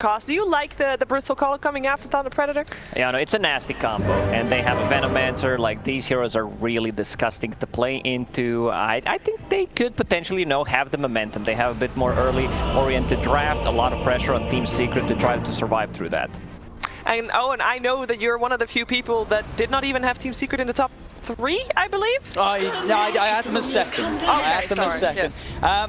Cost. Do you like the Bristle Collar coming out from Thunder Predator? Yeah, no, it's a nasty combo, and they have a Venomancer. Like, these heroes are really disgusting to play into. I think they could potentially, have the momentum. They have a bit more early-oriented draft, a lot of pressure on Team Secret to try to survive through that. And Owen, I know that you're one of the few people that did not even have Team Secret in the top 3, I believe? No, I had them as second. I had them as second. Yes.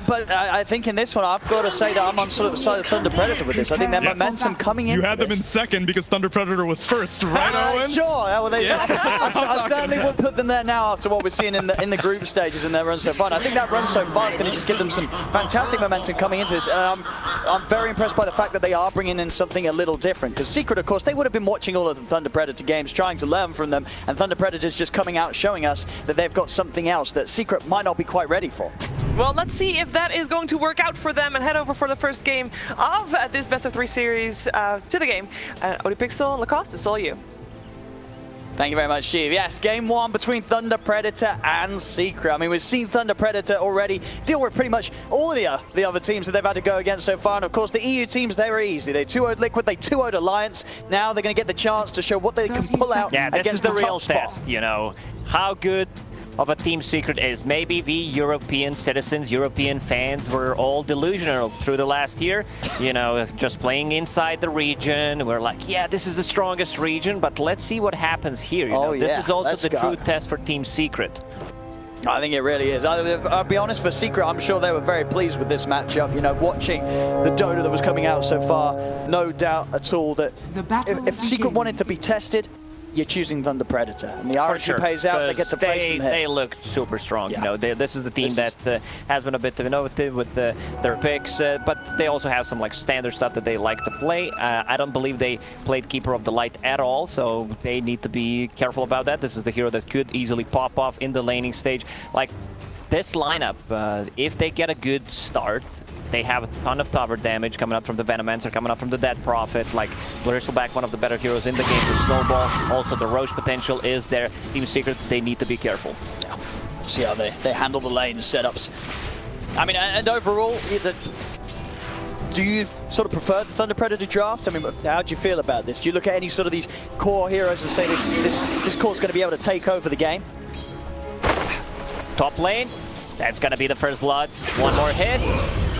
But I think in this one, I've got to say that I'm on sort of the side of Thunder Predator with this. I think their momentum coming in. You had them in second because Thunder Predator was first, right, Owen? Sure. Well, I certainly would put them there now after what we're seeing in the group stages and their run so far. And I think that run so far is going to just give them some fantastic momentum coming into this. I'm very impressed by the fact that they are bringing in something a little different. Because Secret, of course, they would have been watching all of the Thunder Predator games, trying to learn from them. And Thunder Predator's just coming out showing us that they've got something else that Secret might not be quite ready for. Well, let's see if that is going to work out for them and head over for the first game of this best of 3 series to the game. ODPixel, Lacoste, it's all you. Thank you very much, Sheev. Yes, game 1 between Thunder Predator and Secret. I mean, we've seen Thunder Predator already deal with pretty much all the other teams that they've had to go against so far. And of course, the EU teams, they were easy. They 2-0'd Liquid, they 2-0'd Alliance. Now they're going to get the chance to show what they can pull out against the real top test, how good of a Team Secret is. Maybe we European citizens, European fans were all delusional through the last year, just playing inside the region. We're like, yeah, this is the strongest region, but let's see what happens here. This is also the true test for Team Secret. I think it really is. I'll be honest, for Secret, I'm sure they were very pleased with this matchup. Watching the Dota that was coming out so far, no doubt at all that if Secret wanted to be tested, you're choosing Thunder Predator. And the RNG pays out, they get to place them here. They look super strong. This is the team that has been a bit innovative with their picks, but they also have some standard stuff that they like to play. I don't believe they played Keeper of the Light at all, so they need to be careful about that. This is the hero that could easily pop off in the laning stage. Like, this lineup, if they get a good start, they have a ton of tower damage coming up from the Venomancer, coming up from the Dead Prophet. Like, Bristleback, one of the better heroes in the game to snowball. Also, the Roche potential is there. Team Secret, they need to be careful. See how they handle the lane setups. I mean, and overall, do you sort of prefer the Thunder Predator draft? I mean, how do you feel about this? Do you look at any sort of these core heroes and say that this core's going to be able to take over the game? Top lane, that's going to be the first blood. One more hit.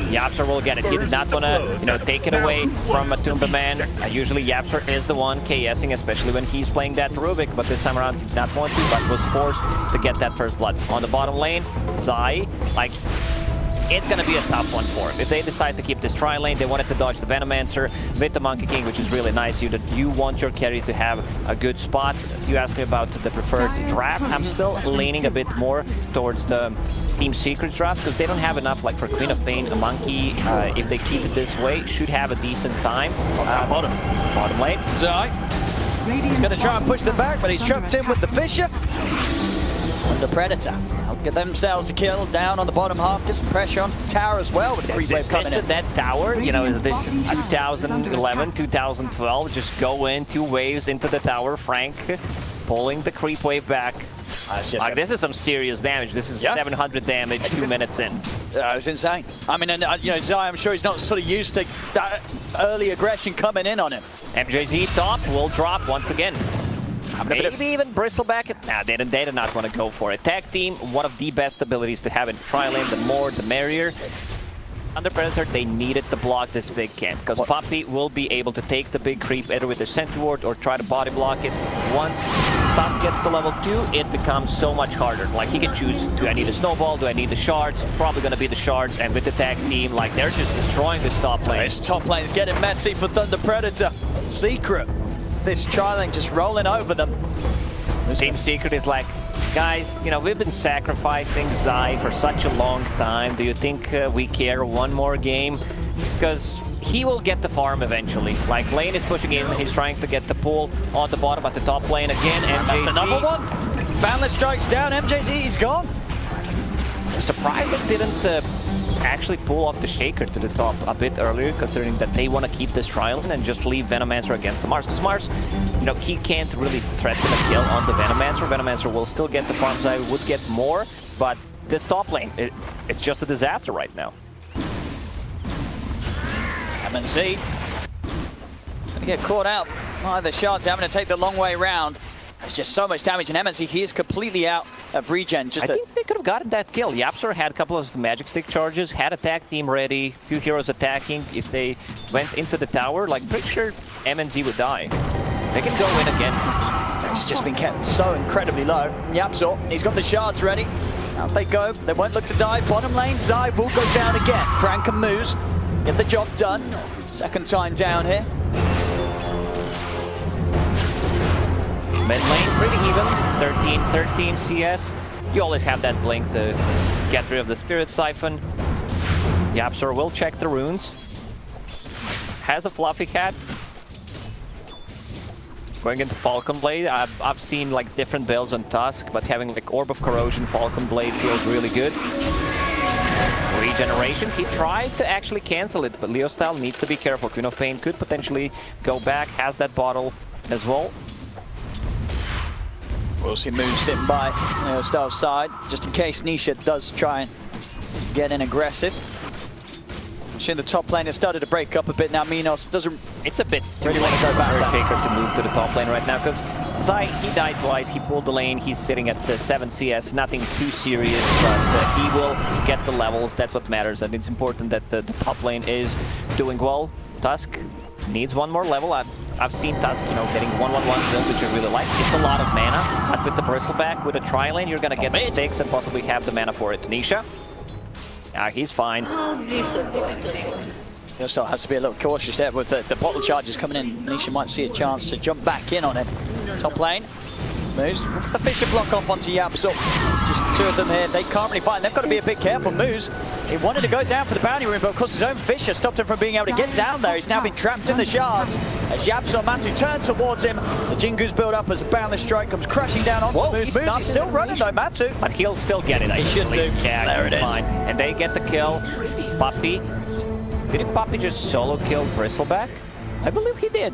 Yapster will get it. He did not want to, take it away from a Tumba man. Usually Yapster is the one KSing, especially when he's playing that Rubik, but this time around he did not want to, but was forced to get that first blood. On the bottom lane, Zai, it's going to be a tough one for him. If they decide to keep this tri-lane, they wanted to dodge the Venomancer with the Monkey King, which is really nice. You want your carry to have a good spot. You asked me about the preferred draft. I'm still leaning a bit more towards the Team Secret draft because they don't have enough, for Queen of Pain, a Monkey. If they keep it this way, should have a decent time. Bottom lane. Zai. He's going to try and push them back, but he's chucked in with the Fisher. The Predator. They'll get themselves a kill down on the bottom half. Get some pressure onto the tower as well with the creep wave coming in. That tower, is this 2011, 2012? Just go in 2 waves into the tower. Frank pulling the creep wave back. This is some serious damage. This is 700 damage 2 minutes in. It's insane. I mean, and Zai, I'm sure he's not sort of used to that early aggression coming in on him. MJZ top will drop once again. Maybe even Bristleback. Nah, they did not want to go for it. Tag team, one of the best abilities to have in tri-lane. The more, the merrier. Under Predator, they needed to block this big camp because Puppy will be able to take the big creep either with the Sentry Ward or try to body block it. Once Tusk gets to level 2, it becomes so much harder. Like, he can choose, do I need a snowball, do I need the shards? Probably going to be the shards, and with the tag team, they're just destroying this top lane. This top lane is getting messy for Thunder Predator. Secret. This tri-lane just rolling over them. Team Secret is like, guys, we've been sacrificing Zai for such a long time. Do you think we care one more game? Because he will get the farm eventually. Lane is pushing in, he's trying to get the pull on the bottom at the top lane again. MJZ. That's another one. Banless strikes down, MJZ, he's gone. I'm surprised it didn't actually pull off the Shaker to the top a bit earlier, considering that they want to keep this trial and just leave Venomancer against the Mars. Because Mars, he can't really threaten a kill on the Venomancer. Venomancer will still get the farms. I would get more, but this top lane, it's just a disaster right now. MNC get caught out by the shards, having to take the long way around. There's just so much damage, and MSC, he is completely out of regen. I think they could have gotten that kill. Yapster had a couple of magic stick charges, had attack team ready, few heroes attacking. If they went into the tower, like, pretty sure MNZ would die. They can go in again. It's just been kept so incredibly low. Yapzor, he's got the shards ready. Out they go. They won't look to die. Bottom lane, Zai will go down again. Frank and Moose get the job done. Second time down here. Mid lane, pretty even. 13 CS. You always have that blink to get rid of the Spirit Siphon. Yapster will check the runes. Has a Fluffy Cat. Going into Falcon Blade. I've seen like different builds on Tusk, but having like Orb of Corrosion, Falcon Blade feels really good. Regeneration. He tried to actually cancel it, but Leo Style needs to be careful. Queen of Pain could potentially go back, has that bottle as well. We'll see Moose sitting by Leo Style's side, just in case Nisha does try and get in aggressive. In the top lane, it started to break up a bit now. Minos doesn't. It's a bit really want to go back. For Shaker to move to the top lane right now because Zai, he died twice. He pulled the lane. He's sitting at the 7 CS. Nothing too serious, but he will get the levels. That's what matters, and it's important that the top lane is doing well. Tusk needs one more level. I've seen Tusk, you know, getting 1-1-1 build, which I really like. It's a lot of mana, but with the Bristleback, with a tri-lane, you're gonna get the stakes and possibly have the mana for it. Nisha. He's fine. Still has to be a little cautious there with the bottle charges coming in. Nisha might see a chance to jump back in on it. Top lane. Moose. The Fisher block off onto Yapzor. Just the two of them here. They can't really fight. They've got to be a bit careful. Moose, he wanted to go down for the bounty room, but of course his own Fisher stopped him from being able to get down there. He's now been trapped in the shards. As Yapzor Matu turn towards him, the Jingu's build up as a boundless strike comes crashing down onto Moose. Moose is still running though, Matu. But he'll still get it. He should do. Yeah, there it is. Fine. And they get the kill. Puppy. Didn't Puppy just solo kill Bristleback? I believe he did.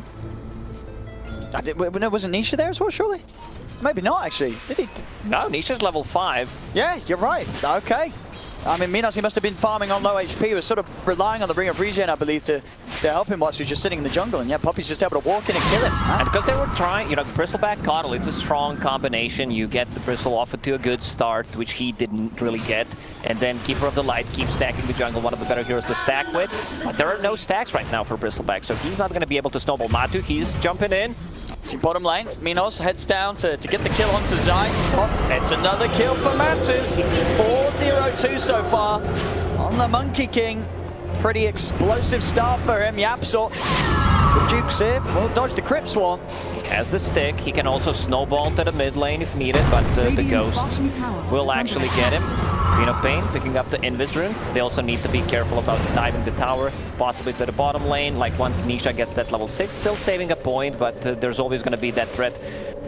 Wasn't Nisha there as well, surely? Maybe not, actually. Did he? No, Nisha's level 5. Yeah, you're right. Okay. I mean, Minos, he must have been farming on low HP. He was sort of relying on the Ring of Regen, I believe, to help him whilst he was just sitting in the jungle. And yeah, Puppy's just able to walk in and kill him. And because they were trying, you know, Bristleback Coddle, it's a strong combination. You get the Bristle off to a good start, which he didn't really get. And then Keeper of the Light keeps stacking the jungle, one of the better heroes to stack with. But there are no stacks right now for Bristleback, so he's not going to be able to snowball Matu. He's jumping in. See bottom lane, Minos heads down to get the kill onto Zai. It's another kill for Matu. It's 4-0-2 so far on the Monkey King. Pretty explosive start for him. Yapzor, the Duke's here, will dodge the Crypt Swarm. Has the stick, he can also snowball to the mid lane if needed, but the Ghost will actually get him. Queen of Pain picking up the Invis rune. They also need to be careful about diving the tower, possibly to the bottom lane, like once Nisha gets that level 6, still saving a point, but there's always going to be that threat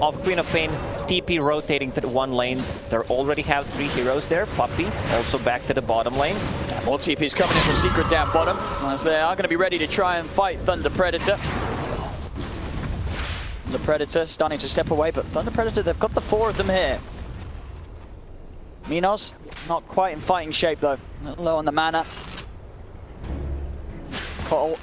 of Queen of Pain TP rotating to the one lane. They already have 3 heroes there. Puppy also back to the bottom lane. More TP's coming in from Secret down bottom, as they are going to be ready to try and fight Thunder Predator. The Predator starting to step away, but Thunder Predator, they've got the 4 of them here. Minos, not quite in fighting shape though. A little low on the mana. Cole,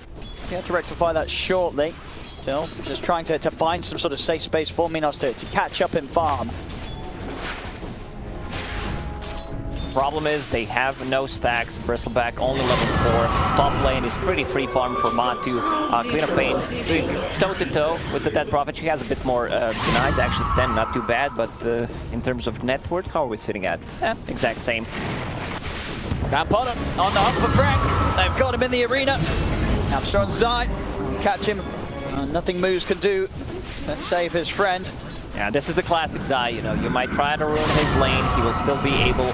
you have to rectify that shortly. Still, just trying to find some sort of safe space for Minos to catch up in farm. Problem is they have no stacks. Bristleback only level 4. Top lane is pretty free farm for Matu. Queen of Pain toe-to-toe with the Dead Prophet. She has a bit more denies, actually 10, not too bad, but in terms of net worth, how are we sitting at? Exact same. Down bottom, on the hunt for Frank. They've got him in the arena. Now strong side, catch him. Nothing Moose can do to save his friend. Yeah, this is the classic Zai, you know, you might try to ruin his lane, he will still be able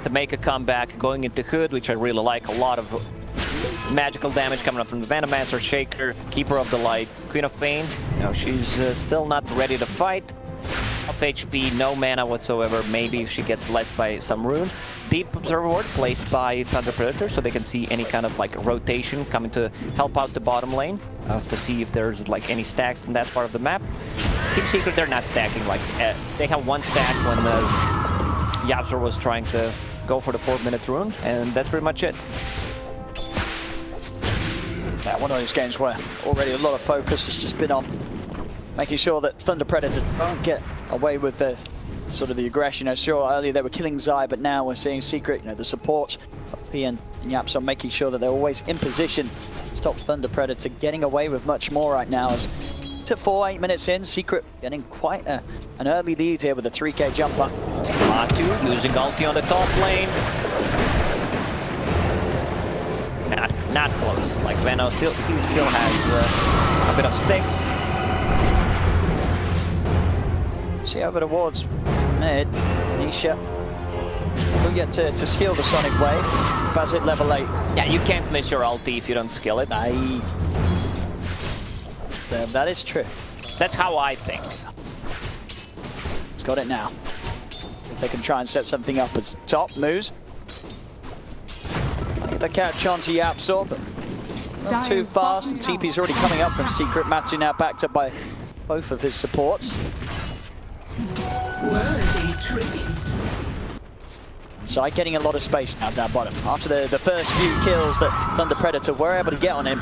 to make a comeback going into Hood, which I really like. A lot of magical damage coming up from the Venomancer, Shaker, Keeper of the Light, Queen of Pain. You know, she's still not ready to fight. Off HP, no mana whatsoever. Maybe if she gets blessed by some rune. Deep Observer Ward placed by Thunder Predator, so they can see any kind of like rotation coming to help out the bottom lane to see if there's like any stacks in that part of the map. Team Secret, they're not stacking. Like they have one stack when Yapzor was trying to go for the 4-minute rune, and that's pretty much it. Yeah, one of those games where already a lot of focus has just been on making sure that Thunder Predator don't get away with the sort of the aggression. I saw earlier they were killing Zai, but now we're seeing Secret, you know, the support of P and Yaps on making sure that they're always in position to stop Thunder Predator getting away with much more right now. As to 8 minutes in, Secret getting quite an early lead here with a 3K jumper. Matu using ulti on the top lane. Not close. Like Veno still has a bit of sticks. See over towards mid, Nisha will get to skill the Sonic Wave. Buzz it level 8. Yeah, you can't miss your ulti if you don't skill it. That is true. That's how I think. He's got it now. If they can try and set something up as top moves. Get the catch onto Yapsor, but not too fast. TP's already coming up from Secret. Matsu now backed up by both of his supports. Zai getting a lot of space now down bottom. After the first few kills that Thunder Predator were able to get on him,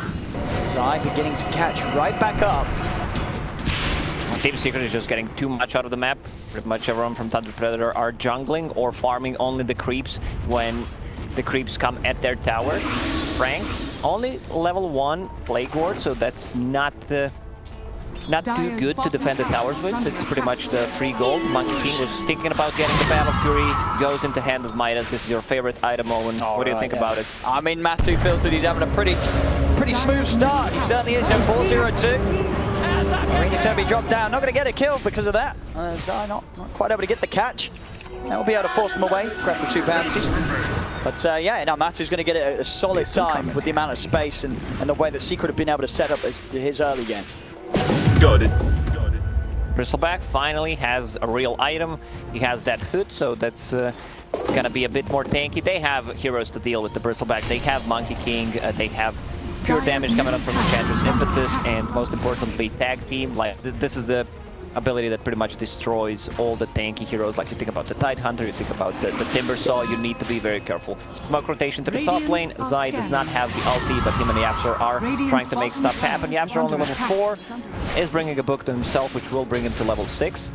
Zai beginning to catch right back up. Team Secret is just getting too much out of the map. Pretty much everyone from Thunder Predator are jungling or farming only the creeps when the creeps come at their tower. Frank, only level 1 Plague Ward, so that's not too good to defend the towers with. It's pretty much the free gold. Monkey King was thinking about getting the Battle Fury, goes into Hand of Midas. This is your favorite item, Owen. What do you think about it? I mean, Matu feels that he's having a pretty smooth start. He certainly is at 4-0-2. Arena Toby dropped down, not going to get a kill because of that. Zai not quite able to get the catch. That will be able to force them away, grab the 2 bounties. But yeah, now Matu's going to get a solid time with the amount of space and the way that Secret have been able to set up his early game. Got it. Bristleback finally has a real item. He has that hood, so that's gonna be a bit more tanky. They have heroes to deal with the Bristleback. They have Monkey King, they have pure damage coming up from the Chanter's Impetus, and most importantly, tag team. Like this is the ability that pretty much destroys all the tanky heroes. Like you think about the Tidehunter, you think about the Timbersaw, you need to be very careful. Smoke rotation to the top lane. Zai does not have the ulti, but him and Yapsor are trying to make stuff happen. Yapsor only level 4, is bringing a book to himself, which will bring him to level 6.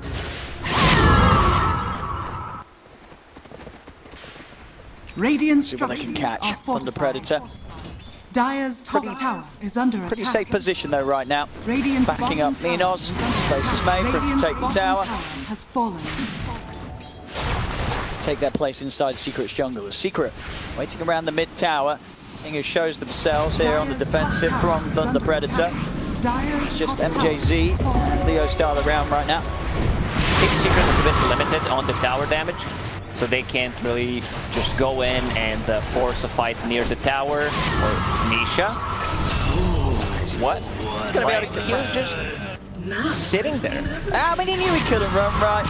Radiant See when they can structures catch are Thunder fortified. Predator. Dire's top tower is under Pretty attack. safe position though right now. Radiant's Backing bottom up tower Minos. is under Space is made for him to Radiant's take the bottom tower. has fallen. Take their place inside Secret's jungle. The Secret waiting around the mid tower. Seeing who shows themselves here on the defensive from Thunder Predator. Dire's Just top tower MJZ, has fallen. Leo style around right now. Team Secret is a bit limited on the tower damage, so they can't really just go in and force a fight near the tower. Or Nisha. What? He was just sitting there. I mean, he knew he couldn't run right.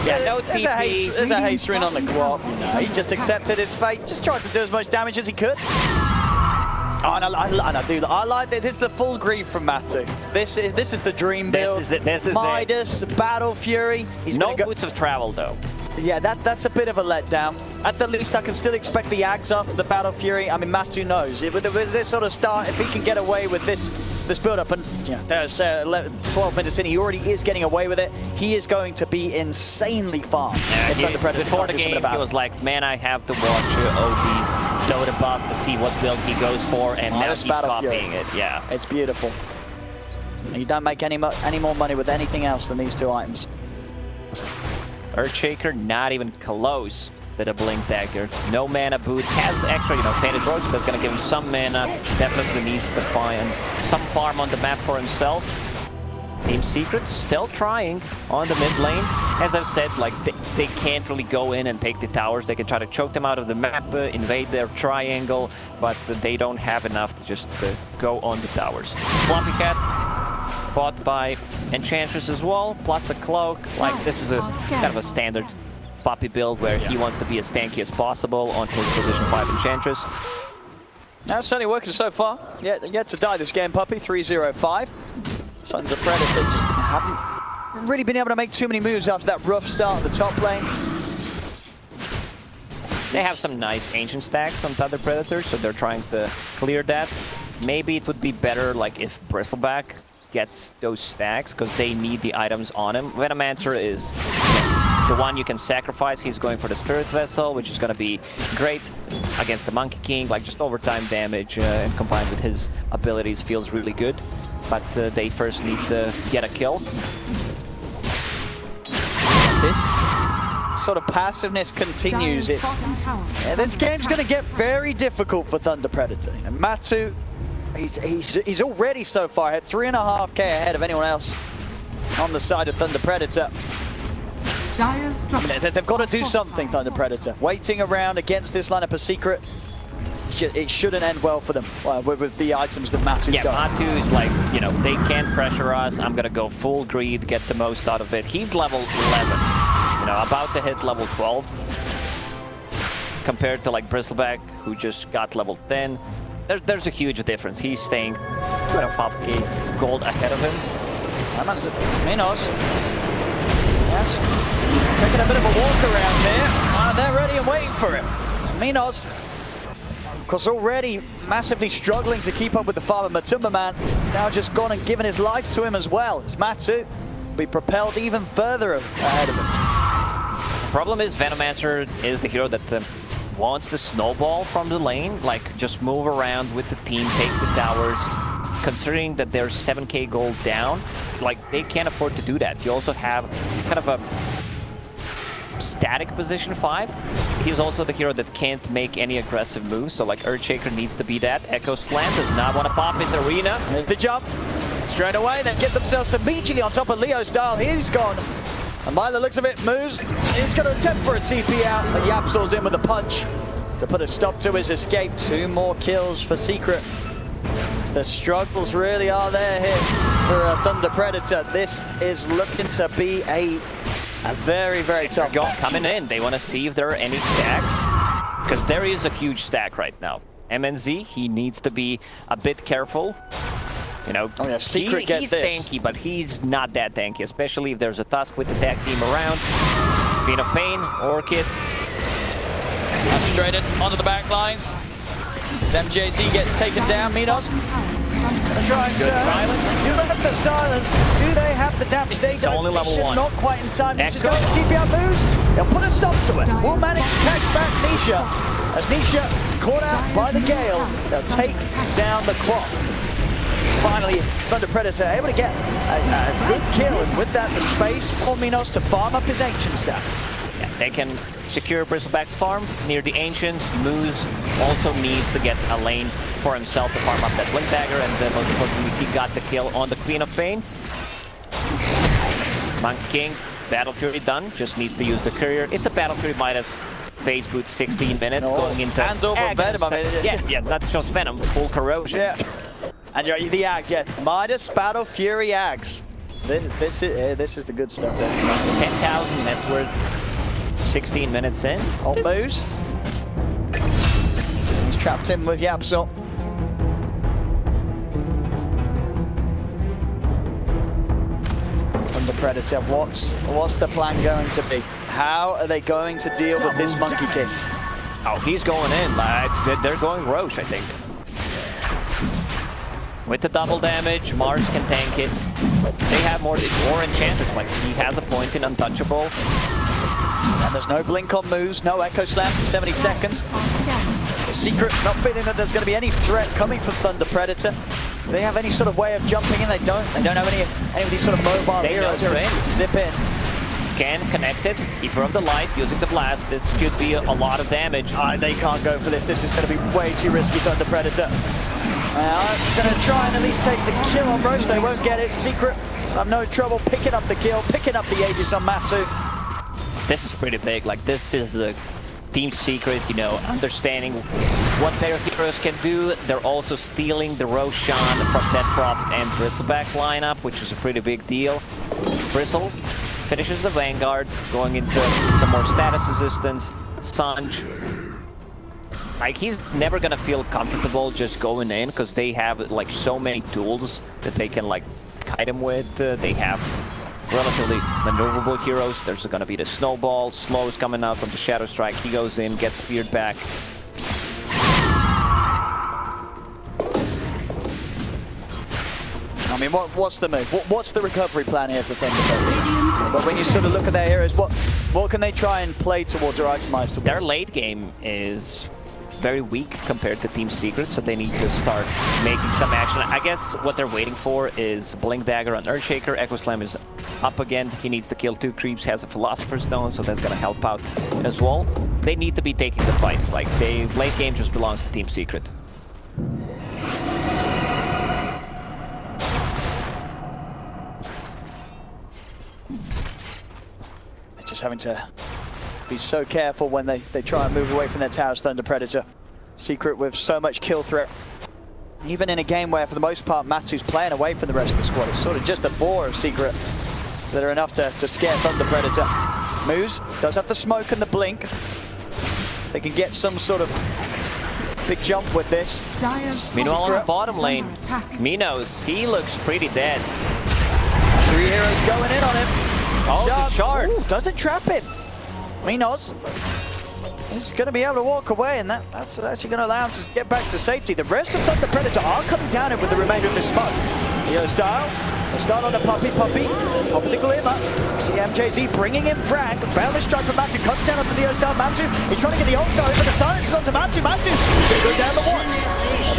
Yeah, no There's a haster in on the quad. You know, he just accepted his fate. Just tried to do as much damage as he could. Oh, and I like that. This is the full grief from Matu. This is the dream build. This is it. This is Midas, Battle Fury. He's no gonna go. boots of travel though. Yeah, that's a bit of a letdown. At the least, I can still expect the Ags after the Battle Fury. I mean, Matu knows. With this sort of start, if he can get away with this build-up, and yeah, there's 12 minutes in, he already is getting away with it. He is going to be insanely fast. Yeah, before the game, he was like, man, I have to watch OD's Dota buff to see what build he goes for, and now he's copying it. Yeah, it's beautiful. You don't make any more money with anything else than these 2 items. Earthshaker not even close to the Blink Dagger. No mana boots, has extra, Painted Rose, that's gonna give him some mana. Definitely needs to find some farm on the map for himself. Team Secret still trying on the mid lane. As I've said, like they can't really go in and take the towers. They can try to choke them out of the map, invade their triangle, but they don't have enough to just go on the towers. Fluffy Cat bought by Enchantress as well, plus a cloak. Like this is a kind of a standard Puppy build where he wants to be as tanky as possible on his position 5 Enchantress. That's certainly working so far. Yet to die this game, Puppy. 3-0-5. Thunder Predator just haven't really been able to make too many moves after that rough start at the top lane. They have some nice ancient stacks on Thunder Predator, so they're trying to clear that. maybe it would be better like if Bristleback gets those stacks, because they need the items on him. Venomancer is the one you can sacrifice. He's going for the Spirit Vessel, which is going to be great against the Monkey King. Like, just overtime damage and combined with his abilities feels really good. But they first need to get a kill. This sort of passiveness continues. Dire's bottom tower is This under game's going to attack. get very difficult for Thunder Predator. And Matu, he's already so far ahead, 3.5k ahead of anyone else on the side of Thunder Predator. Dire's structures They've got to are do something, fortified. Thunder Predator. Waiting around against this lineup of Secret, it shouldn't end well for them with the items that Matu's Yeah, got. Matu is like, you know, they can't pressure us. I'm gonna go full greed, get the most out of it. He's level 11, you know, about to hit level 12. Compared to like Bristleback, who just got level 10. There's a huge difference. He's staying 2.5k gold ahead of him. Minos. Yes. Taking a bit of a walk around there. They're ready and waiting for him. Minos, of course, already massively struggling to keep up with the father Matumba man. He's now just gone and given his life to him as well. As Matu will be propelled even further ahead of him. Problem is, Venomancer is the hero that wants to snowball from the lane, like just move around with the team, take the towers. Considering that they're 7k gold down, like they can't afford to do that. You also have kind of a static position 5. He's also the hero that can't make any aggressive moves, so like Earthshaker needs to be that. Echo Slam does not want to pop his arena. There's the jump. Straight away, they get themselves immediately on top of Leo Style. He's gone. And by the looks of it, Moose is going to attempt for a TP out, but Yapsor's in with a punch to put a stop to his escape. 2 more kills for Secret. The struggles really are there here for Thunder Predator. This is looking to be a very, very tough match. Coming in, they want to see if there are any stacks, because there is a huge stack right now. MNZ, he needs to be a bit careful. You know, Oh yeah, Secret gets he's this. tanky, but he's not that tanky, especially if there's a Tusk with the tag team around. Fiend of Pain, Orchid. And straight in onto the back lines. As MJZ gets taken down, Minos. Gonna try and turn. Do they have the silence? Do they have the damage? They don't. only level Nisha's 1. not quite in time. Nisha's Echo. going to TP out moves. They'll put a stop to it. We'll manage to catch back Nisha. As Nisha is caught out by the gale, they'll take down the clock. Finally, Thunder Predator able to get a good kill, and with that, the space for Minos to farm up his ancient stack. Yeah, they can secure Bristleback's farm near the Ancients. Moose also needs to get a lane for himself to farm up that Blink Dagger, and then most importantly, he got the kill on the Queen of Pain. Monkey King, Battle Fury done, just needs to use the Courier. It's a Battle Fury Midas phase boot, 16 minutes going into and over Ag. Venom. I mean, Yeah, not just Venom, full Corrosion. Yeah. And the Ags, yeah. Midas, Battle, Fury, Ags. This is the good stuff there. 10,000 net worth, 16 minutes in. On moves. He's trapped in with Yapsol. And the Predator, what's the plan going to be? How are they going to deal with this Monkey King? Oh, he's going in, but they're going Roche, I think. With the double damage, Mars can tank it. They have more enchanters, like he has a point in Untouchable. And there's no blink on moves, no Echo Slam for 70 seconds. Secret not feeling that there's going to be any threat coming from Thunder Predator. Do they have any sort of way of jumping in? They don't have any of these sort of mobile They heroes don't, to zip in. Scan connected, Keeper of the Light using the blast. This could be a lot of damage. They can't go for this. This is going to be way too risky, Thunder Predator. I'm going to try and at least take the kill on Roche. They won't get it. Secret have no trouble picking up the kill, picking up the Aegis on Matu. This is pretty big. Like, this is a Team Secret, you know, understanding what their heroes can do. They're also stealing the Roshan from Dead Prophet and Bristleback lineup, which is a pretty big deal. Bristle finishes the Vanguard, going into some more status resistance. Sanj, like, he's never gonna feel comfortable just going in, because they have like so many tools that they can like kite him with. They have relatively maneuverable heroes. There's gonna be the Snowball. Slow is coming out from the Shadow Strike. He goes in, gets speared back. mean, what's the move? What's the recovery plan here for ThunderP? But when you sort of look at their heroes, what can they try and play towards or itemize towards? Their late game is very weak compared to Team Secret, so they need to start making some action. I guess what they're waiting for is Blink Dagger on Earthshaker. Echo Slam is up again. He needs to kill 2 creeps, has a Philosopher's Stone, so that's gonna help out as well. They need to be taking the fights. Like, late game just belongs to Team Secret. They're just having to be so careful when they try and move away from their towers, Thunder Predator. Secret with so much kill threat. Even in a game where, for the most part, Matsu's playing away from the rest of the squad, it's sort of just the 4 of Secret that are enough to scare Thunder Predator. Moose does have the smoke and the blink. They can get some sort of big jump with this. Meanwhile, on the bottom lane, Minos, he looks pretty dead. 3 heroes going in on him. Oh, the shard. Ooh, doesn't trap him. Minos is going to be able to walk away, and that's actually going to allow him to get back to safety. The rest of Thunder Predator are coming down in with the remainder of this smoke. Neo style. We'll start on the Puppy. Pop with the Glimmer. See MJZ bringing in Frank. Found the strike from Matsu. Comes down onto the O-Style Matsu. He's trying to get the ult going, but the silence is onto Matsu. Matsu's going to go down the once.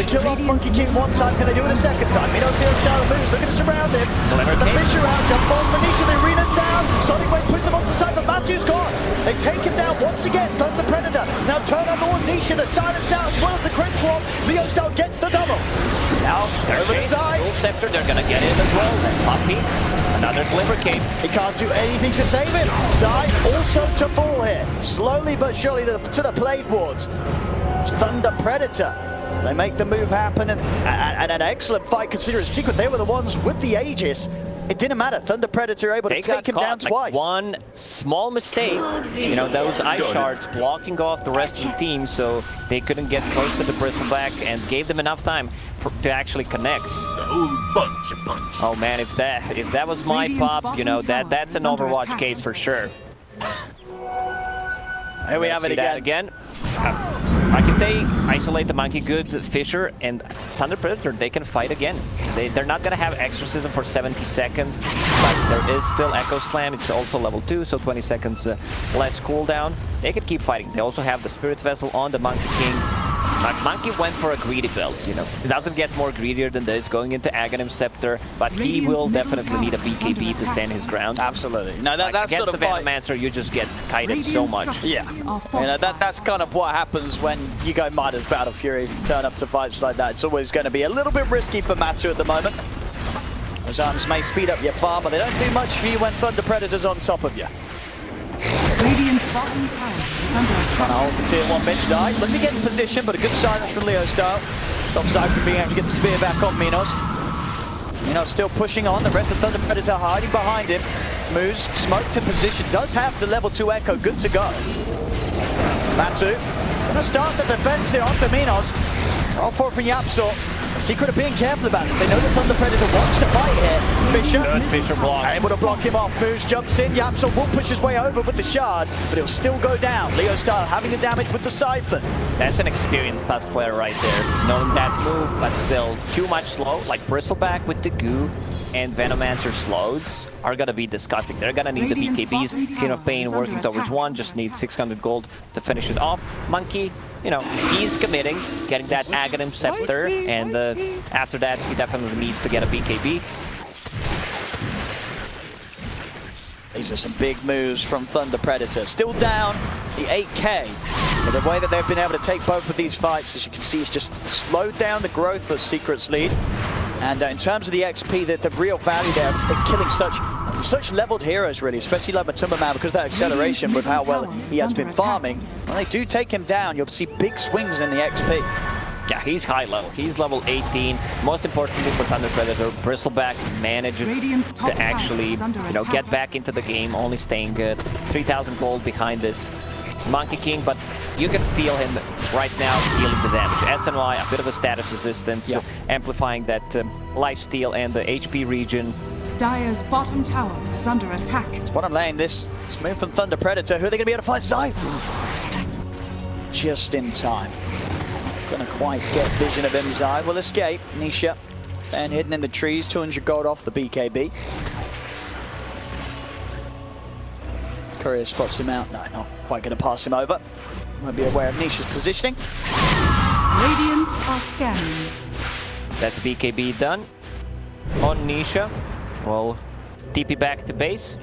The kill off Monkey King one time. Can they do it a second time? Minos the O-Style moves. Looking to surround him. The Fisher out. Jump on for Nisha. The arena's down. Sonic Wave puts them off the side, but Matsu's gone. They take him down once again. Thunder Predator. Now turn on towards Nisha. The silence out as well as the crit swap. The O-Style gets the double. Now, over the side. Full Scepter, they're gonna get in as well. Puppy, another Glimmer Cape. He can't do anything to save him. Zai also to fall here. Slowly but surely to the Plague Wards. Thunder Predator. They make the move happen, and an excellent fight considering Secret. They were the ones with the Aegis. It didn't matter. Thunder Predator able to take him down twice. Like one small mistake, you know, those ice shards blocking off the rest of the team, so they couldn't get close to the Bristleback and gave them enough time to actually connect. Oh man, if that was my pop, you know, that's an Overwatch case for sure. Here we have it again. I can isolate the Monkey Good, Fisher, and Thunder Predator. They can fight again. They're not gonna have Exorcism for 70 seconds, but there is still Echo Slam. It's also level 2, so 20 seconds less cooldown. They can keep fighting. They also have the Spirit Vessel on the Monkey King. Monkey went for a greedy build, you know. It doesn't get more greedier than this, going into Aghanim Scepter, but he will definitely need a BKB to stand his ground. Absolutely. No, that's against sort of the Venomancer, you just get kited so much. Yeah. You know, that's kind of what happens when you go Midas Battle Fury, turn up to fights like that. It's always going to be a little bit risky for Matsu at the moment. Those arms may speed up your farm, but they don't do much for you when Thunder Predator's on top of you. Radiant's bottom tower is under attack. Trying to hold the tier 1 mid side. Looking to get in position, but a good silence from Leo Style. Stops Zai from being able to get the spear back on Minos. Minos still pushing on. The rest of Thunder Predator hiding behind him. Moves, smoked in position. Does have the level 2 Echo. Good to go. Matsu going to start the defense here onto Minos. All 4 from Yapsor. Secret of being careful about this. They know the Thunder Predator wants to fight here. Fisher. Good Fisher block. Able to block him off. Moves, jumps in. Yapsor will push his way over with the shard, but he'll still go down. Leo Style having the damage with the Siphon. That's an experienced Tusk player right there. Knowing that move, but still too much slow. Like Bristleback with the goo and Venomancer slows are gonna be disgusting. They're gonna need the BKBs. King of Pain working towards 1, just needs 600 gold to finish it off. Monkey, you know, he's committing, getting that Aghanim Scepter, and after that, he definitely needs to get a BKB. These are some big moves from Thunder Predator. Still down the 8k. But the way that they've been able to take both of these fights, as you can see, is just slowed down the growth of Secret's lead. And in terms of the XP, the real value there of killing such leveled heroes, really, especially like Matumba Man, because of that acceleration with how well he has been farming. When they do take him down, you'll see big swings in the XP. Yeah, he's high level. He's level 18. Most importantly for Thunder Predator, Bristleback managed to actually, you know, get back into the game, only staying good. 3,000 gold behind this Monkey King, but you can feel him right now dealing the damage. SNY, a bit of a status resistance, amplifying that lifesteal and the HP regen. Dire's bottom tower is under attack. That's what I'm laying this move from Thunder Predator. Who are they going to be able to fight? Zai? Just in time. Gonna quite get vision of him. Zai will escape. Nisha Staying hidden in the trees, 200 gold off the BKB. Courier spots him out. No, not quite going to pass him over. Might be aware of Nisha's positioning. Radiant are scanning. That's BKB done on Nisha. Well, TP back to base.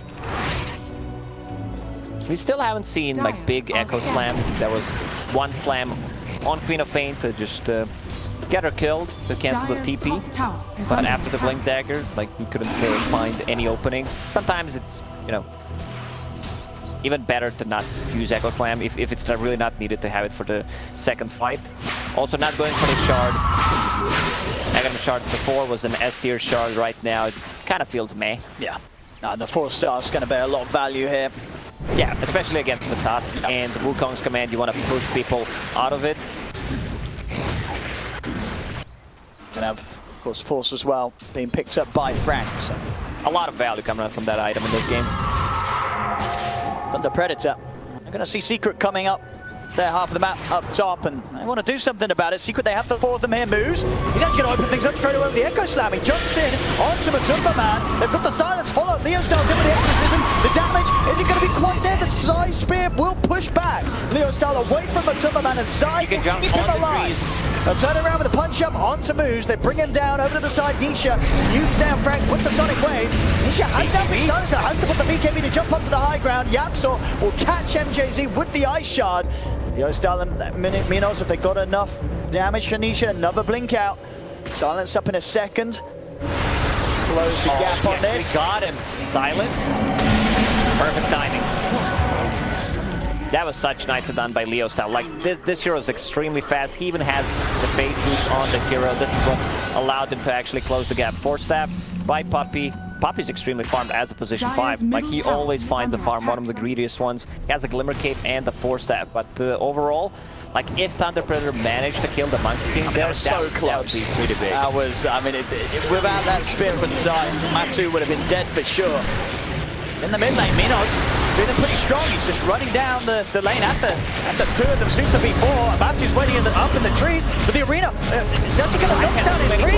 We still haven't seen like big echo slam. There was one slam on Queen of Pain to just get her killed to cancel the TP. But after the Blink Dagger, like he couldn't find any openings. Sometimes it's, you know, even better to not use Echo Slam if it's not really not needed to have it for the second fight. Also not going for the shard. Aghanim shard before was an S tier shard. Right now it kind of feels meh. Yeah. No, the 4-star is going to bear a lot of value here. Yeah, especially against the Tusk and Wukong's command. You want to push people out of it. Gonna have, of course, Force as well being picked up by Frank. So. A lot of value coming out from that item in this game. Thunder Predator. They're going to see Secret coming up. It's their half of the map up top, and they want to do something about it. Secret, they have the 4 of them here. Moves. He's actually going to open things up straight away with the Echo Slam. He jumps in onto Matumba Man. They've got the silence follow. Leo Styles in with the Exorcism. The damage, is it going to be quite there? The Zai Spear will push back. Leo Styles away from Matumba Man, and Zai can keep him alive. They'll turn around with a punch up onto Moose. They bring him down over to the side. Nisha moves down Frank with the Sonic Wave. Nisha has down the Silencer, has to put the BKB to jump onto the high ground. Yapsor will catch MJZ with the Ice Shard. Leo Styles and Minos, if they got enough damage for Nisha, another blink out. Silence up in a second. Close the gap on this. We got him. Silence. Perfect timing. That was such nicely done by Leo Style. Like, this hero is extremely fast. He even has the phase boost on the hero. This is what allowed him to actually close the gap. 4-stab by Puppey. Puppey's extremely farmed as a position 5. Like, he always finds a farm, one of the greediest ones. He has a Glimmer Cape and the 4-stab. But overall, like, if Thunder Predator managed to kill the Monkey King, that was so close. That would be pretty big. That was, I mean, without that spear from Zai, Matu would have been dead for sure. In the mid lane, Minos feeling pretty strong. He's just running down the lane at the 2 of them, soon to be 4. Matu's waiting up in the trees, but the arena is actually going to knock down his tree.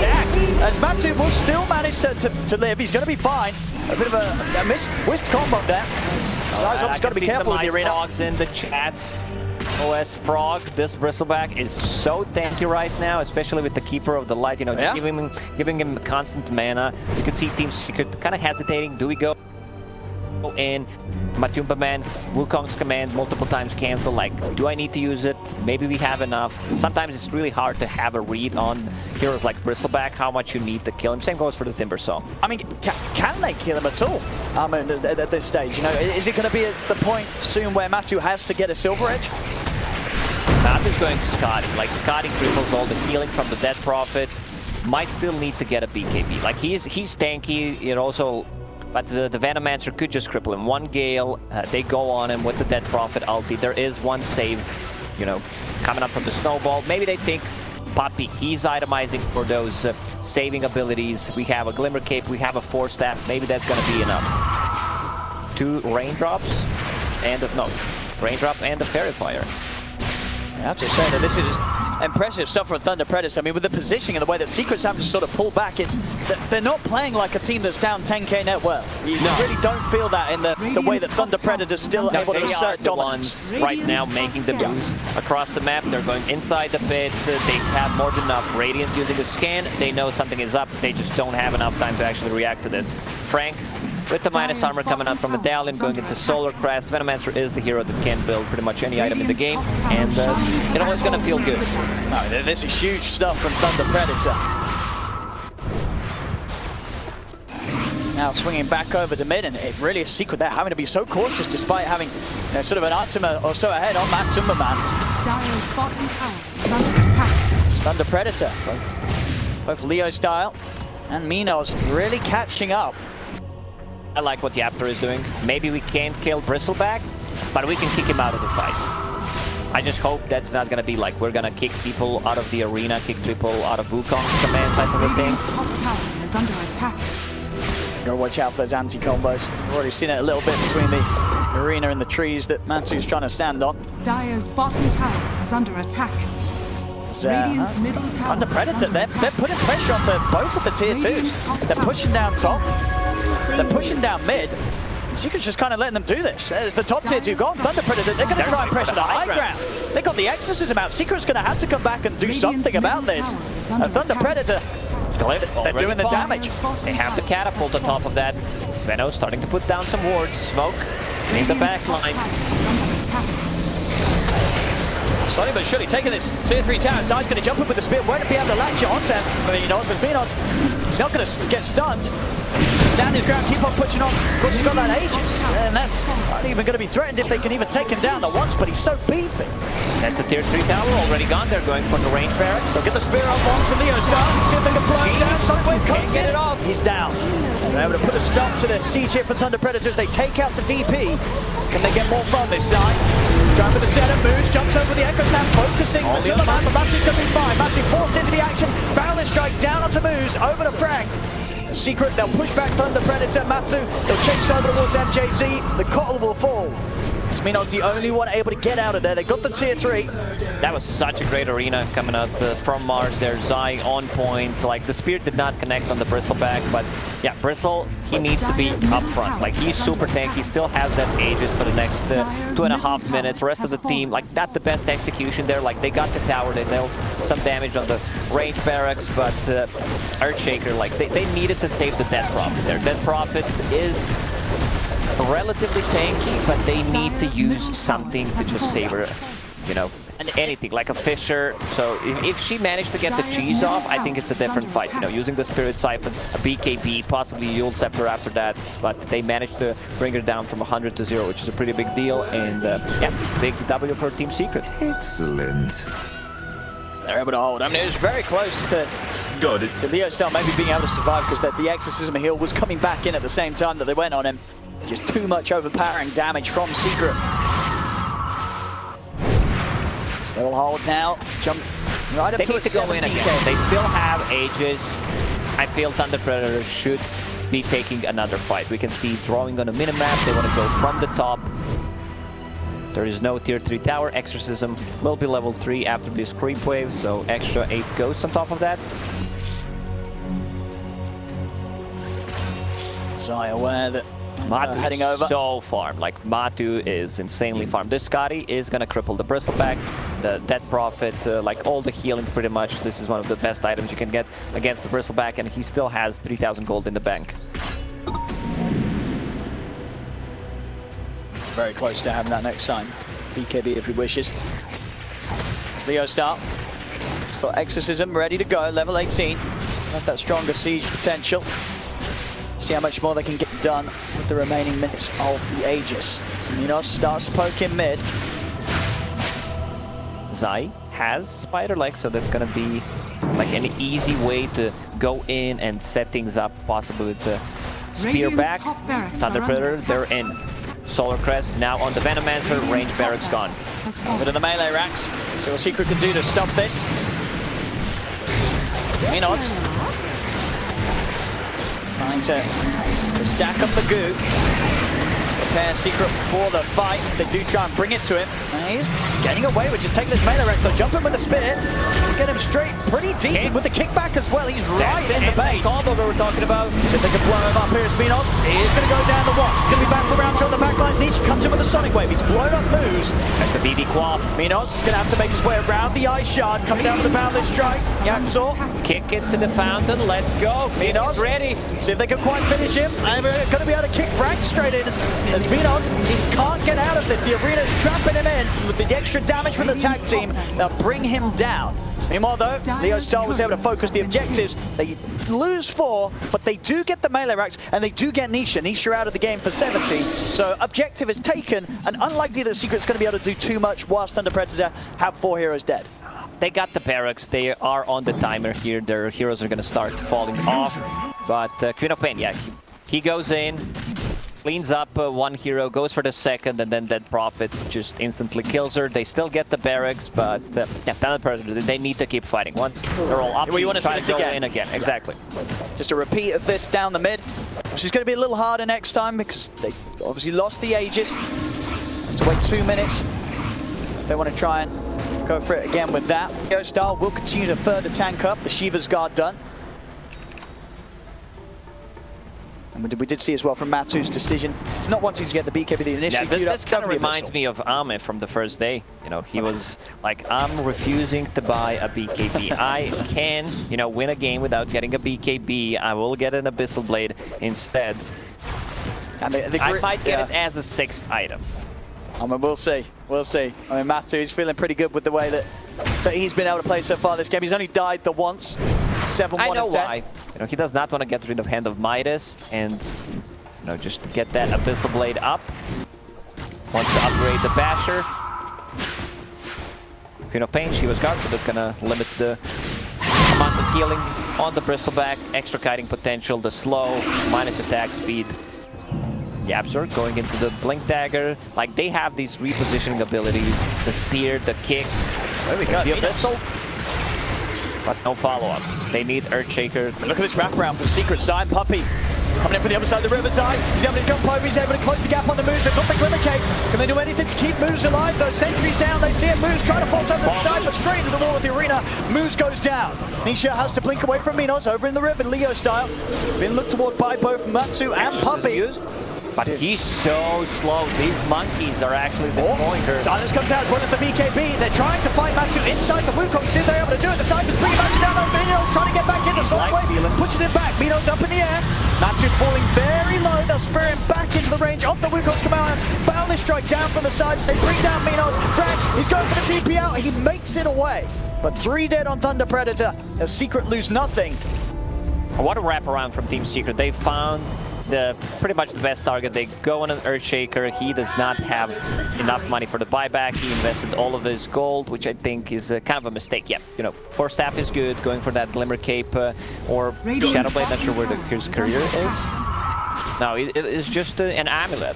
As Matu will still manage to live. He's going to be fine. A bit of a whiffed combo there. Zai's got to be careful with the arena. Frogs in the chat. OS Frog, this Bristleback is so tanky right now, especially with the Keeper of the Light. You know, just giving him constant mana. You could see Team Secret kind of hesitating. Do we go in? Matumba Man, Wukong's command multiple times cancel. Like, do I need to use it? Maybe we have enough. Sometimes it's really hard to have a read on heroes like Bristleback, how much you need to kill him. Same goes for the Timber Saw. I mean, can they kill him at all? I mean, at this stage, you know, is it going to be at the point soon where Matu has to get a Silver Edge? Matu's going to Scotty. Like, Scotty cripples all the healing from the Death Prophet. Might still need to get a BKB. Like, he's tanky. It also. But the Venomancer could just cripple him. One Gale, they go on him with the Dead Prophet ulti. There is one save, you know, coming up from the Snowball. Maybe they think Puppey, he's itemizing for those saving abilities. We have a Glimmer Cape, we have a 4-stab. Maybe that's going to be enough. 2 Raindrops and Raindrop and the Fairy Fire. I have to say that this is impressive stuff from Thunder Predator. I mean, with the positioning and the way that Secret's having to sort of pull back, they're not playing like a team that's down 10k net worth. You really don't feel that in the way that Thunder Predator's still able to assert dominance. Right now making the moves across the map. They're going inside the pit. They have more than enough. Radiant using the scan. They know something is up. They just don't have enough time to actually react to this. Frank with the minus armor coming out from Medallion, going into Solar Crest. Venomancer is the hero that can build pretty much any item in the game, and you know, it's going to feel good. Oh, this is huge stuff from Thunder Predator. Now swinging back over to mid, and it really is Secret there having to be so cautious despite having, you know, sort of an item or so ahead on Matumba Man. Dire's bottom tower is under attack. Thunder Predator, both Leo Style and Minos really catching up. I like what Yaptor is doing. Maybe we can't kill Bristleback, but we can kick him out of the fight. I just hope that's not going to be like we're going to kick people out of the arena, kick people out of Wukong's command type of a thing. Top tower is under attack. Gotta watch out for those anti-combos. We've already seen it a little bit between the arena and the trees that Matu's trying to stand on. Dire's bottom tower is under attack. Radiant's middle tower Thunder is Predator, under they're attack. putting pressure on both of the tier 2s. They're pushing down top, they're pushing down mid. Secret's just kind of letting them do this. As the top tier 2 gone, Thunder Predator, they're going to try and pressure the high ground. They got the Exorcism out. Secret's going to have to come back and do something about this. And Thunder Predator, they're doing the damage. They have the catapult on top of that. Veno starting to put down some wards. Smoke in the back lines. Slowly but surely taking this tier 3 tower. Zai's going to jump in with the spear. Won't be able to latch it onto him. Venomancer, he's not going to get stunned. Stand his ground, keep on pushing on. Of course, he's got that Aegis, and that's not even going to be threatened if they can even take him down at once, but he's so beefy. That's a tier 3 tower already gone. They're going for the range barracks. They'll get the spear up onto Leo Star. See if they can blow him down. Sunwave comes get in. it off. He's down. They're able to put a stop to the siege here for Thunder Predators. They take out the DP. Can they get more from this side? Trying with the setup, moves, jumps over the Echo Snap, focusing on the map, but Matthew's going to be fine. Matthew forced into the action. Balance strike down onto Moose, over to Frank. Secret, they'll push back Thunder Predator, Matsu, they'll chase over towards MJZ, the Kotl will fall. Smino's the only one able to get out of there, they got the tier 3. That was such a great arena coming out from Mars there. Zai on point, like the spear did not connect on the Bristleback, but yeah, Bristle, he needs to be up front. Like he's super tanky, he still has that Aegis for the next 2.5 minutes. The rest of the team, like not the best execution there. Like they got the tower, they dealt some damage on the range barracks, but Earthshaker, like they needed to save the Death Prophet there. Death Prophet is relatively tanky, but they need to use something to just save her, you know, anything like a Fisher. So if she managed to get the cheese off, I think it's a different fight, you know, using the Spirit Siphon, a BKB, possibly Yule Scepter after that, but they managed to bring her down from 100 to 0, which is a pretty big deal, and yeah, big W for Team Secret. Excellent. They're able to hold. I mean, it was very close to Leo Star maybe being able to survive because the Exorcism heal was coming back in at the same time that they went on him. Just too much overpowering damage from Secret. So they will hold now. Jump right up They to need to go in again. They still have Aegis. I feel Thunder Predator should be taking another fight. We can see drawing on a minimap. They want to go from the top. There is no tier 3 tower. Exorcism will be level 3 after this creep wave, so extra 8 ghosts on top of that. Zai aware that Matu heading is over. so farmed. Like Matu is insanely farmed. This Scotty is gonna cripple the Bristleback, the Death Prophet, like all the healing pretty much. This is one of the best items you can get against the Bristleback, and he still has 3,000 gold in the bank. Very close to having that next time. BKB if he wishes. Leo Star. He's got Exorcism ready to go, level 18. Got that stronger siege potential. See how much more they can get done with the remaining minutes of the Aegis. Minos starts to poke in mid. Zai has Spider Leg, so that's gonna be like an easy way to go in and set things up, possibly with the Spear back. Thunder Predator, they're in. Solar Crest now on the Venomancer, range barracks gone. Over to the melee racks. See what Secret can do to stop this. Minos trying to stack up the goo. Prepare Secret for the fight. They do try and bring it to him. And he's getting away with just taking this melee rack. They'll jump in with the spear. Get him straight pretty deep with the kickback as well. He's right in the base. Combo that we're talking about. See if they can blow him up. Here's Minos. He's going to go down the watch. He's going to be back for round two on the back line. Nisha comes in with a Sonic Wave. He's blown up moves. That's a BB Quap. Minos is going to have to make his way around the Ice Shard. Coming down with the Boundless Strike. Yaxor. Kick it to the fountain. Let's go. Minos ready. See if they can quite finish him. And they're going to be able to kick Frank straight in. As Minos, he can't get out of this. The arena's trapping him in. With the extra damage from the tag team, they'll bring him down. Meanwhile though, Leo Star was able to focus the objectives. They lose 4, but they do get the melee racks, and they do get Nisha. Nisha out of the game for 70. So objective is taken, and unlikely that Secret's going to be able to do too much whilst Thunder Predator have 4 heroes dead. They got the barracks. They are on the timer here. Their heroes are going to start falling off. But Queen of Pain, yeah, he goes in, cleans up one hero, goes for the second, and then Dead Prophet just instantly kills her. They still get the barracks, but yeah, Thunder Predator, they need to keep fighting. Once they're all up, We want to see try this to go again. in again. Exactly. Just a repeat of this down the mid, which is going to be a little harder next time because they obviously lost the Aegis. To wait 2 minutes if they want to try and Go for it again with that. Leo Style will continue to further tank up. The Shiva's guard done. And we did see as well from Matsu's decision, not wanting to get the BKB initially. Yeah, this kind of reminds me of Ame from the first day. You know, he was like, I'm refusing to buy a BKB. I can, you know, win a game without getting a BKB. I will get an Abyssal Blade instead. And I might get it as a 6th item. I mean, we'll see. We'll see. I mean, Matsu is feeling pretty good with the way that he's been able to play so far this game. He's only died the once. 7-1 I know 10. why. You know, he does not want to get rid of Hand of Midas and, you know, just get that Abyssal Blade up. Wants to upgrade the Basher. Queen of Pain, Shiva's guard, so that's gonna limit the amount of healing on the Bristleback. Extra kiting potential, the slow, minus attack speed. Yapzor going into the Blink Dagger. Like, they have these repositioning abilities. The spear, the kick. There we go. The Abyssal. But no follow-up. They need Earthshaker. Look at this wraparound from the secret side. Puppey coming in from the other side of the riverside. He's able to jump over. He's able to close the gap on the Moose. They've got the Glimmer Cape. Can they do anything to keep Moose alive? Those sentries down. They see it. Moose trying to force over the side, but straight into the wall of the arena. Moose goes down. Nisha has to blink away from Minos over in the river, Leo style. Being looked toward by both Matsu and Puppey. But he's so slow. These monkeys are actually destroying her. Silence comes out. One at the BKB. They're trying to fight Matsu inside the Wukong. See if they're able to do it. The Cypher's pretty much down on Minos, trying to get back in the side wave. Pushes it back. Minos up in the air. Matsu falling very low. They'll spur him back into the range of the Wukong's command. Boundless strike down from the side. They bring down Minos. Drag. He's going for the TP out. He makes it away. But 3 dead on Thunder Predator. A Secret lose nothing. What a wraparound from Team Secret. They found pretty much the best target. They go on an Earthshaker. He does not have enough money for the buyback. He invested all of his gold, which I think is kind of a mistake. Yeah, you know, Force Staff is good. Going for that Glimmer Cape or Shadowblade, not sure where his career is. No, it is just an amulet.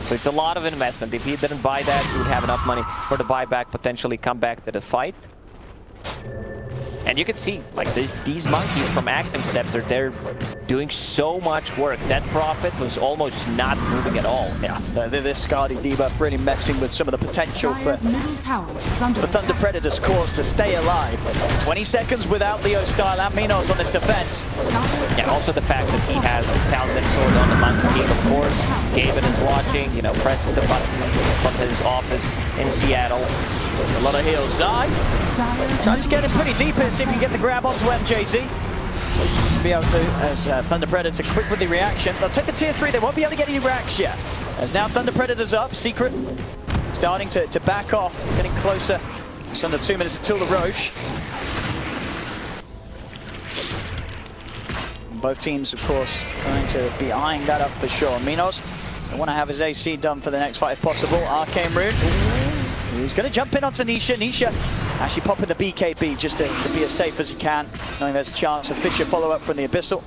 So it's a lot of investment. If he didn't buy that, he would have enough money for the buyback, potentially come back to the fight. And you can see, like, these monkeys from Active Scepter, they're doing so much work. That Prophet was almost not moving at all. Yeah, this Skadi debuff really messing with some of the potential for Thunder Predator's cause to stay alive. 20 seconds without Leo Style and Minos on this defense. Yeah, also the fact that he has Paladin Sword on the Mountain King, of course. Gaben is watching, you know, pressing the button from his office in Seattle. A lot of heals. Zai trying to get him pretty deep here, see if he can get the grab onto MJZ. Be able to, as Thunder Predator quick with the reaction. They'll take the tier 3, they won't be able to get any racks yet. As now Thunder Predator's up, Secret starting to back off, getting closer. It's under 2 minutes until the Roche. And both teams, of course, going to be eyeing that up for sure. Minos, they want to have his AC done for the next fight if possible. Arcane Rune. He's going to jump in onto Nisha. Nisha actually popping the BKB just to be as safe as he can, knowing there's a chance of Fisher follow-up from the Abyssal.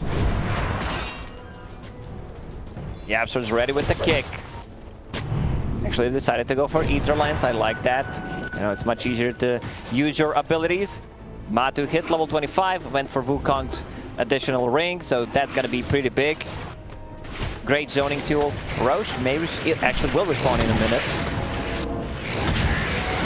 Yapzor's ready with the kick. Actually decided to go for Ether Lance. I like that. You know, it's much easier to use your abilities. Matu hit level 25, went for Wukong's additional ring, so that's going to be pretty big. Great zoning tool. Roche maybe it actually will respawn in a minute.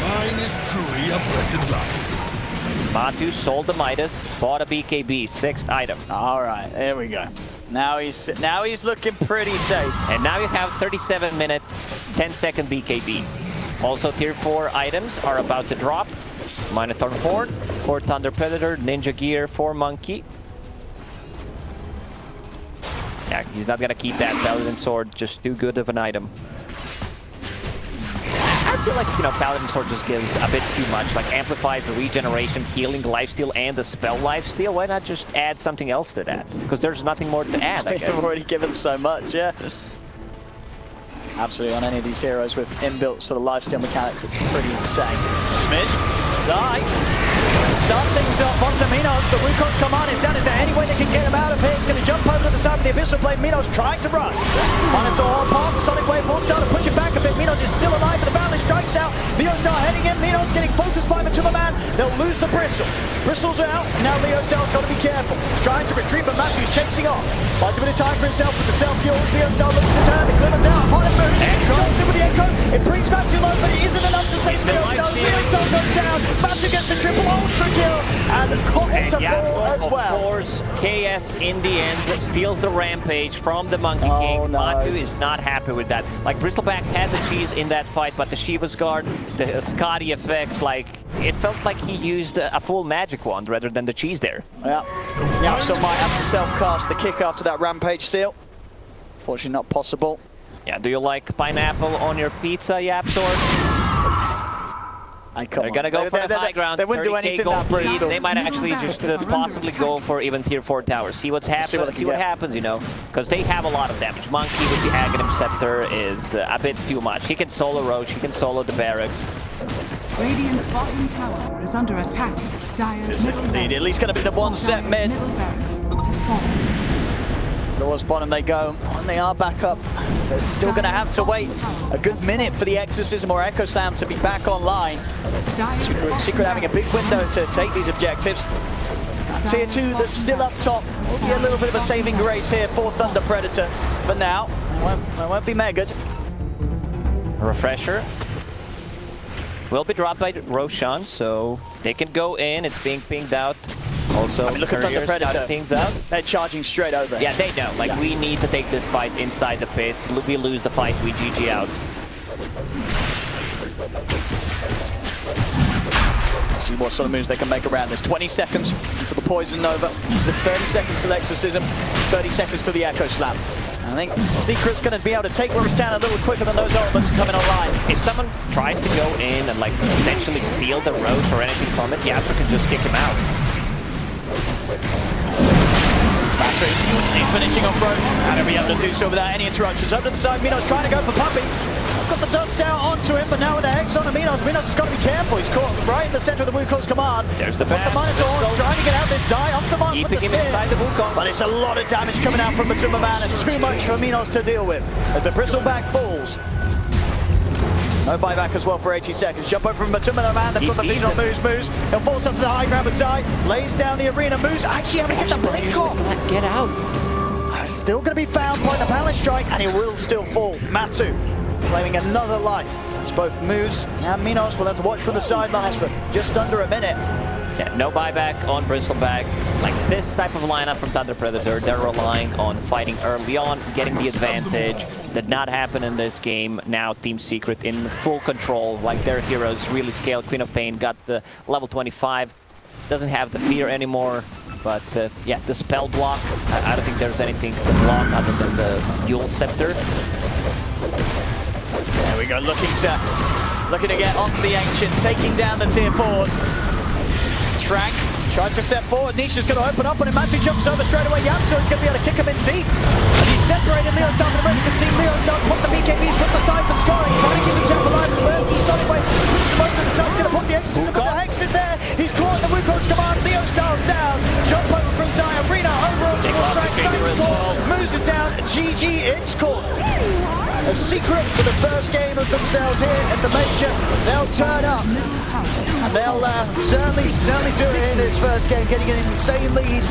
Mine is truly a blessed life. Matu sold the Midas, bought a BKB, 6th item. All right, there we go. Now he's looking pretty safe. And now you have 37-minute, 10-second BKB. Also, tier 4 items are about to drop. Minotaur Horn for Thunder Predator, Ninja Gear for Monkey. Yeah, he's not gonna keep that Paladin Sword, just too good of an item. I feel like, you know, Paladin Sword just gives a bit too much, like amplifies the regeneration, healing, lifesteal, and the spell lifesteal. Why not just add something else to that? Because there's nothing more to add, I guess. They've already given so much, yeah. Absolutely, on any of these heroes with inbuilt sort of lifesteal mechanics, it's pretty insane. Smith, Zai, start things up onto Minos. The Wukong's command is down. Is there any way they can get him out of here? He's going to jump over to the side of the Abyssal Blade. Minos trying to run. Minotaur pop, Sonic Wave will start to push it back a bit. Minos is still alive, but the Boundless strikes out. Leo Star heading in. Minos getting focused by Matuma Man. They'll lose the Bristle. Bristle's out. Now Leo Star's got to be careful. He's trying to retreat, but Matthew's chasing off. Buys a bit of time for himself with the self-kills. Leo Star looks to turn. The Glimmer's out. Hot and moon. And goes in with the Echo. It brings back too low, but it isn't enough to save Leo Star. Leo Star goes down. Matu gets the triple ultra kill, and Cotton to fall as well. Of course, KS in the end steals the rampage from the Monkey King. No. Matu is not happy with that. Like, Bristleback had the cheese in that fight, but the Shiva's guard, the Scotty effect, like, it felt like he used a full magic wand rather than the cheese there. Yeah, Yapso might have to self-cast the kick after that rampage steal. Unfortunately, not possible. Yeah, do you like pineapple on your pizza, Yapsor? They're gonna go for the high ground. They wouldn't do anything that brutal. They might actually just possibly go for even tier 4 towers. See what's happening. See what happens, you know, because they have a lot of damage. Monkey with the Aghanim Scepter is a bit too much. He can solo Roche, he can solo the barracks. Radiant's bottom tower is under attack. Dire's middle Indeed, at least going to be the one set mid. middle barracks has fallen. Towards bottom they go, and they are back up. They're still going to have to wait a good minute for the Exorcism or Echo Slam to be back online. Secret having a big window to take these objectives. Tier 2 that's still up top. Will be a little bit of a saving grace here for Thunder Predator. But now, it won't be megaed. Refresher will be dropped by Roshan, so they can go in. It's being pinged out. Also, look at Thunder Predator. Things up. They're charging straight over. Yeah, they know. Like, we need to take this fight inside the pit. We lose the fight, we GG out. See what sort of moves they can make around this. 20 seconds until the Poison Nova. This is 30 seconds to the Exorcism, 30 seconds to the Echo Slam. I think Secret's going to be able to take Roche down a little quicker than those ultimates coming online. If someone tries to go in and, like, potentially steal the Roche or anything from it, Yapster can just kick him out. Matu, he's finishing off Roche. And he'll be able to do so without any interruptions. Up to the side, Minos trying to go for Puppy. Got the dust down onto him, but now with the Hex on Minos, Minos has got to be careful. He's caught right in the center of the Wukong's command. There's the Got the Minotaur trying to get out this die off the mark with the Keeping him spear. inside the Wukong. But it's a lot of damage coming out from Matuma Man and too much for Minos to deal with as the Bristleback falls. No buyback as well for 80 seconds. Jump over from Matuma Man. They've got the vision on Moose. He'll force up to the high ground beside. Lays down the arena. Moose actually having to get the blink off. Get out. Still going to be found by the balance strike, and he will still fall. Matu claiming another life. It's both Moose and Minos. We'll have to watch from the sidelines for just under a minute. Yeah, no buyback on Bristleback. Like, this type of lineup from Thunder Predator, they're relying on fighting early on, getting the advantage. Did not happen in this game. Now Team Secret in full control, like their heroes really scaled. Queen of Pain got the level 25. Doesn't have the fear anymore. But yeah, the spell block, I don't think there's anything to block other than the Yule Scepter. There we go, looking to get onto the Ancient, taking down the tier 4s. Trank tries to step forward. Nisha's going to open up on him. Matu jumps over straight away. Yapso is going to be able to kick him in deep. And he's separated Leo's down to the right because Team Leo's down. Put the BKBs, put the Siphon scoring, trying to keep himself alive. Burns the solid way. Pushes him over to the side. He's going to put the Exorcism, but the Hex in there. He's caught the Wukong's command. Leo Styles down. Jump over from Zion. Arena over on towards Frank. Thanks score. Moves it down. GG, it's caught. A Secret for the first game of themselves here at the Major. They'll turn up. And they'll certainly do it in this first game, getting an insane lead.